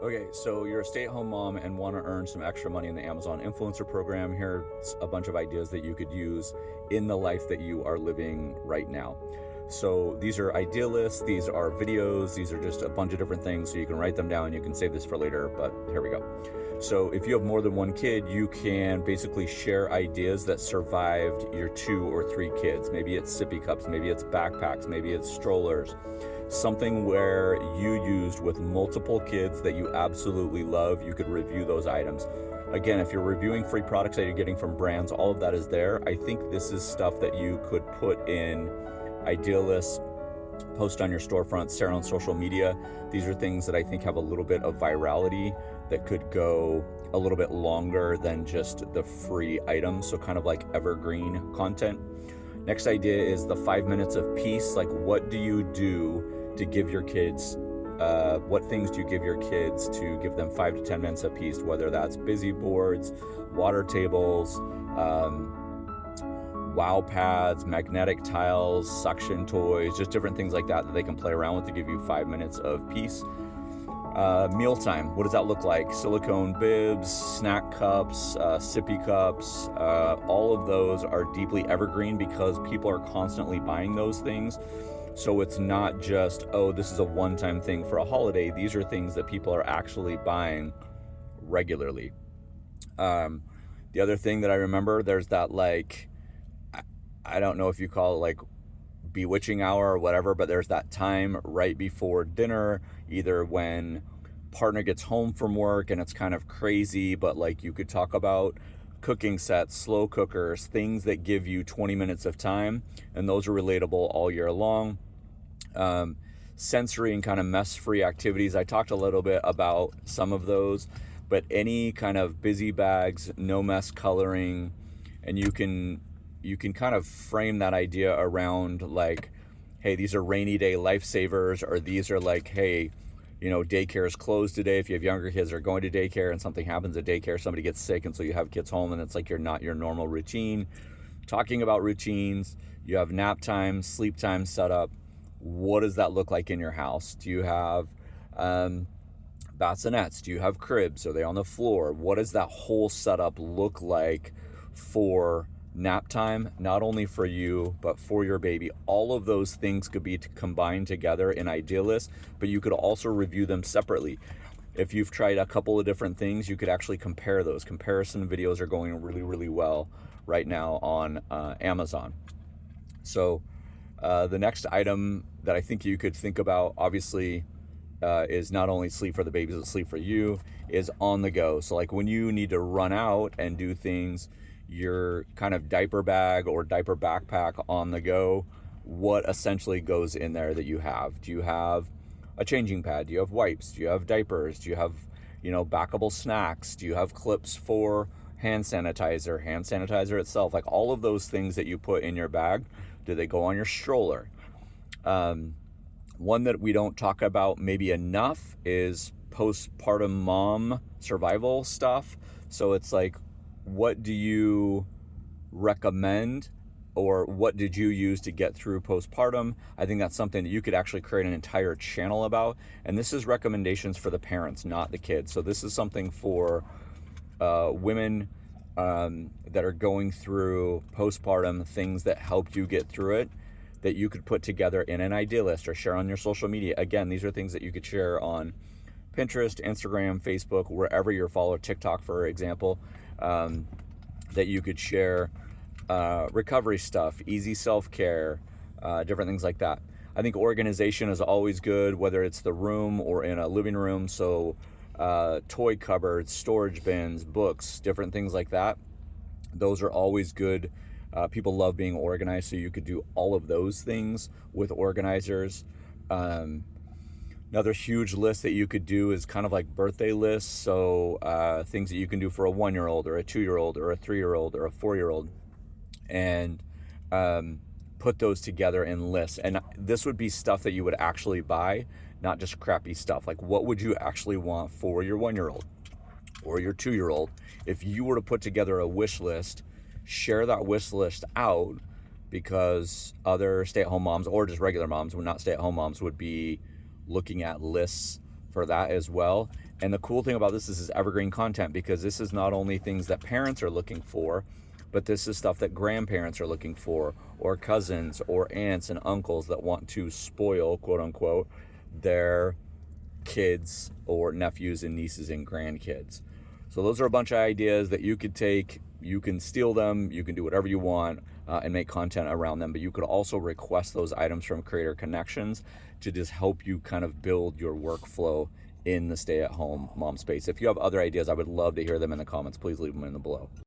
Okay, so you're a stay-at-home mom and want to earn some extra money in the Amazon influencer program. Here's a bunch of ideas that you could use in the life that you are living right now. So these are idea lists, these are videos, these are just a bunch of different things, so you can write them down. You can save this for later, but here we go. So if you have more than one kid, you can basically share ideas that survived your 2 or 3 kids. Maybe it's sippy cups, maybe it's backpacks, maybe it's strollers. Something where you used with multiple kids that you absolutely love. You could review those items. Again, if you're reviewing free products that you're getting from brands, all of that is there. I think this is stuff that you could put in idea lists, post on your storefront, share on social media. These are things that I think have a little bit of virality that could go a little bit longer than just the free items. So kind of like evergreen content. Next idea is the 5 minutes of peace. Like, what do you do to give your kids, what things do you give your kids to give them 5 to 10 minutes of peace? Whether that's busy boards, water tables, wow pads, magnetic tiles, suction toys, just different things like that that they can play around with to give you 5 minutes of peace. Mealtime, what does that look like? Silicone bibs, snack cups, sippy cups, all of those are deeply evergreen because people are constantly buying those things. So it's not just, oh, this is a one-time thing for a holiday. These are things that people are actually buying regularly. The other thing that I remember, there's that, like, I don't know if you call it like bewitching hour or whatever, but there's that time right before dinner, either when partner gets home from work and it's kind of crazy, but like you could talk about cooking sets, slow cookers, things that give you 20 minutes of time, and those are relatable all year long. Sensory and kind of mess-free activities. I talked a little bit about some of those, but any kind of busy bags, no mess coloring, and you can kind of frame that idea around like, hey, these are rainy day lifesavers, or these are like, hey, you know, daycare is closed today. If you have younger kids that are going to daycare and something happens at daycare, somebody gets sick, and so you have kids home and it's like you're not your normal routine. Talking about routines, you have nap time, sleep time set up. What does that look like in your house? Do you have bassinets? Do you have cribs? Are they on the floor? What does that whole setup look like for nap time, not only for you, but for your baby? All of those things could be combined together in idea lists, but you could also review them separately. If you've tried a couple of different things, you could actually compare those. Comparison videos are going really, really well right now on Amazon. So the next item that I think you could think about, obviously, is not only sleep for the babies, but sleep for you, is on the go. So like when you need to run out and do things, your kind of diaper bag or diaper backpack on the go, what essentially goes in there that you have? Do you have a changing pad? Do you have wipes? Do you have diapers? Do you have, you know, backable snacks? Do you have clips for hand sanitizer itself? Like all of those things that you put in your bag, do they go on your stroller? One that we don't talk about maybe enough is postpartum mom survival stuff. So it's like, what do you recommend, or what did you use to get through postpartum? I think that's something that you could actually create an entire channel about. And this is recommendations for the parents, not the kids. So this is something for women that are going through postpartum, things that helped you get through it, that you could put together in an idea list or share on your social media. Again, these are things that you could share on Pinterest, Instagram, Facebook, wherever you're following, TikTok, for example, that you could share recovery stuff, easy self-care, different things like that. I think organization is always good, whether it's the room or in a living room. So toy cupboards, storage bins, books, different things like that. Those are always good. People love being organized, so you could do all of those things with organizers. Another huge list that you could do is kind of like birthday lists. So things that you can do for a 1-year-old or a 2-year-old or a 3-year-old or a 4-year-old, and put those together in lists. And this would be stuff that you would actually buy, not just crappy stuff. Like, what would you actually want for your 1-year-old or your 2-year-old? If you were to put together a wish list, share that wish list out, because other stay-at-home moms or just regular moms, not stay-at-home moms, would be looking at lists for that as well. And the cool thing about this is evergreen content, because this is not only things that parents are looking for, but this is stuff that grandparents are looking for, or cousins or aunts and uncles that want to spoil, quote unquote, their kids or nephews and nieces and grandkids. So those are a bunch of ideas that you could take. You can steal them, you can do whatever you want, and make content around them, but you could also request those items from Creator Connections to just help you kind of build your workflow in the stay-at-home mom space. If you have other ideas, I would love to hear them in the comments. Please leave them in the below.